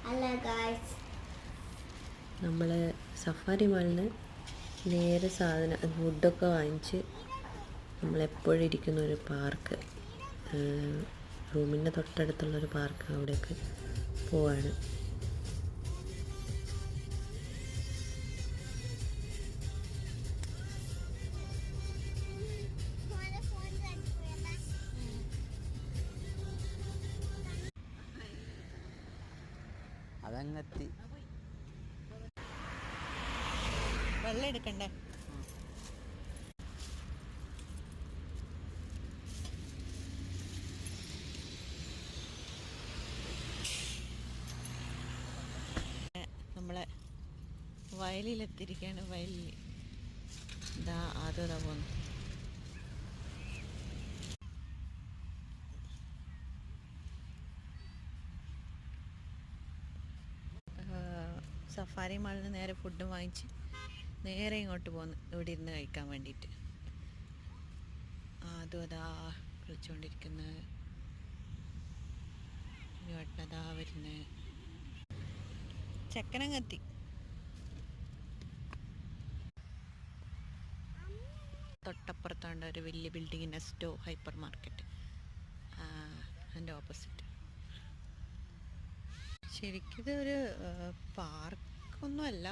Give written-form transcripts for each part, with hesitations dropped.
Hello guys, നമ്മൾ safari മാളിന് നേരെ ഫുഡൊക്കെ വാങ്ങിച്ച് നമ്മളെപ്പോഴും ഇരിക്കുന്ന ഒരു പാർക്ക്, റൂമിൻ്റെ തൊട്ടടുത്തുള്ളൊരു പാർക്ക്, അവിടേക്ക് പോവാണ്. അതങ്ങെത്തി വെള്ളം എടുക്കണ്ടേ? നമ്മളെ വയലിലെത്തിയിരിക്കുകയാണ്. വയലിൽ ഇതാ ആദ്യതാ പോകുന്നു. സഫാരി മാളിൽ നിന്ന് നേരെ ഫുഡ് വാങ്ങിച്ച് നേരെ ഇങ്ങോട്ട് പോന്നു, ഇവിടെ ഇരുന്ന് കഴിക്കാൻ വേണ്ടിയിട്ട്. അതും അതാ കളിച്ചുകൊണ്ടിരിക്കുന്നത്, ഇങ്ങോട്ടതാ വരുന്നത്. ചെക്കനങ്ങെത്തി. തൊട്ടപ്പുറത്താണ്ട് ഒരു വലിയ ബിൽഡിംഗ്, നെസ്റ്റോ ഹൈപ്പർ മാർക്കറ്റ്, അതിൻ്റെ ഓപ്പോസിറ്റ്. ശരിക്കിത് ഒരു പാർക്കൊന്നുമല്ല,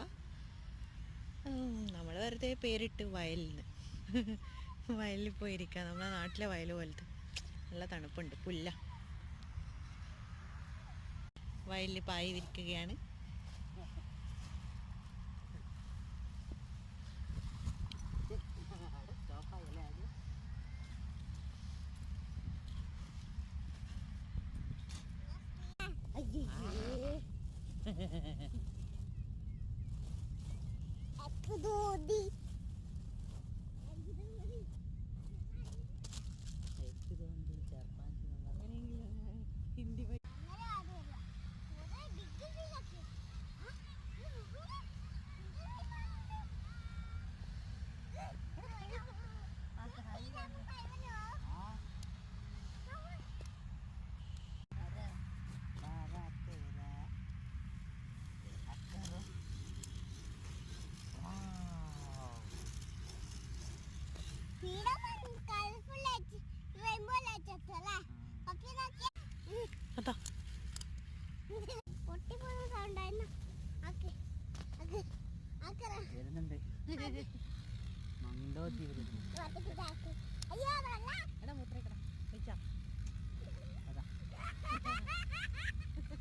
നമ്മൾ വെറുതെ പേരിട്ട് വയലിന് വയലിൽ പോയിരിക്കുക. നമ്മളെ നാട്ടിലെ വയൽ പോലത്തെ നല്ല തണുപ്പുണ്ട്, പുല്ല. വയലിൽ പായി വിരിക്കുകയാണ്. ഹിന്ദി അതാ വരുന്നുണ്ട്. മണ്ടോത്തി വരുന്നു.